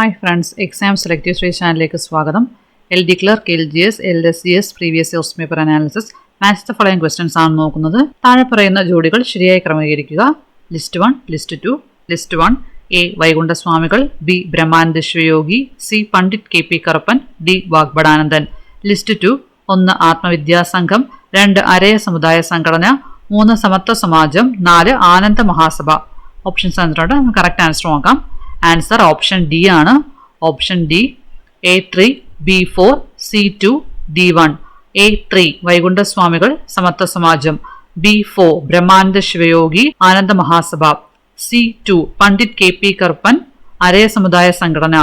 Hi friends, exam selective study ചാനലിലേക്ക് സ്വാഗതം. LD clerk, LGS, LSGS previous question paper analysis match the following questions ആണ് നോക്കുന്നത്. താഴെ പറയുന്ന ജോഡികൾ ശരിയായി ക്രമീകരിക്കുക. List 1, list 2. List 1: A. വൈകുണ്ഠസ്വാമികൾ, B. Brahmananda Sivayogi, C. Pandit KP Karuppan, D. Vagbhatananda. List 2: 1. Atmavidya Sangham, 2. Araya സമുദായ സംഘടന, 3. സമത്വ സമാജം, 4. ആനന്ദ മഹാസഭ. ഓപ്ഷൻസ് തന്നിട്ടുണ്ട്. നമുക്ക് കറക്റ്റ് ആൻസർ നോക്കാം. ആൻസർ ഓപ്ഷൻ ഡി ആണ്. Option D. A3, B4, C2, D1. A3 വൈകുണ്ഠസ്വാമികൾ, സമത്വ സമാജം. B4 ബ്രഹ്മാനന്ദ ശിവയോഗി, ആനന്ദ മഹാസഭ. C2 പണ്ഡിറ്റ് KP കറുപ്പൻ, അരയ സമുദായ സംഘടന.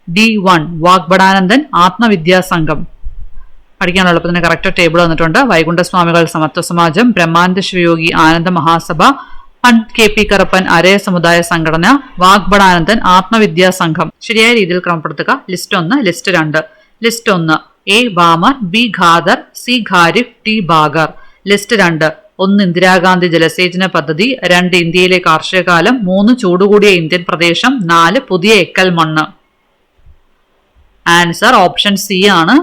D1 വാഗ്ഭടാനന്ദൻ, ആത്മവിദ്യാസംഘം. പഠിക്കാനുള്ള എളുപ്പത്തിന് കറക്റ്റ് ടേബിൾ വന്നിട്ടുണ്ട്. വൈകുണ്ഠസ്വാമികൾ, സമത്വ സമാജം. ബ്രഹ്മാനന്ദ ശിവയോഗി, ആനന്ദ മഹാസഭ. പണ്ഡിറ്റ് KP കറുപ്പൻ, അരയ സമുദായ സംഘടന. വാഗ്ഭടാനന്ദൻ, ആത്മവിദ്യാസംഘം. ശരിയായ രീതിയിൽ ക്രമപ്പെടുത്തുക. List 1, list 2. List 1: A. Balmer, B. Khader, C. Kharif, D. Bagger. List 2: 1. Indira Gandhi ജലസേചന പദ്ധതി, 2. ഇന്ത്യയിലെ കാർഷിക കാലം, 3. ചൂടുകൂടിയ ഇന്ത്യൻ പ്രദേശം, 4. പുതിയ എക്കൽ മണ്ണ്. ആൻസർ ഓപ്ഷൻ സി ആണ്.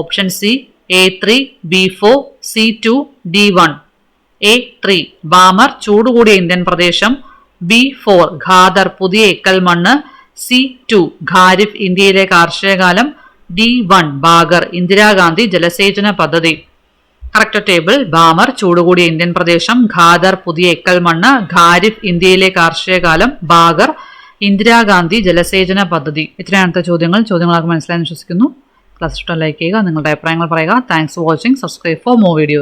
Option C. A3, B4, C2, D1. A3 Barmer, ചൂടുകൂടിയ ഇന്ത്യൻ പ്രദേശം. B4 ഖാദർ, പുതിയ എക്കൽ മണ്ണ്. C2 ഖാരിഫ്, ഇന്ത്യയിലെ കാർഷിക കാലം. D1 ബാഗർ, ഇന്ദിരാഗാന്ധി ജലസേചന പദ്ധതി. കറക്റ്റ് ടേബിൾ: ബാമർ, ചൂടുകൂടിയ ഇന്ത്യൻ പ്രദേശം. ഖാദർ, പുതിയ എക്കൽ മണ്ണ്. ഖാരിഫ്, ഇന്ത്യയിലെ കാർഷിക കാലം. ബാഗർ, ഇന്ദിരാഗാന്ധി ജലസേചന പദ്ധതി. ഇത്രയാണ് ചോദ്യങ്ങളൊക്കെ മനസ്സിലായെന്ന് വിശ്വസിക്കുന്നു. ക്ലാസ് ഇഷ്ടം ലൈക്ക് ചെയ്യുക, നിങ്ങളുടെ അഭിപ്രായങ്ങൾ പറയുക. Thanks for watching. Subscribe for more videos.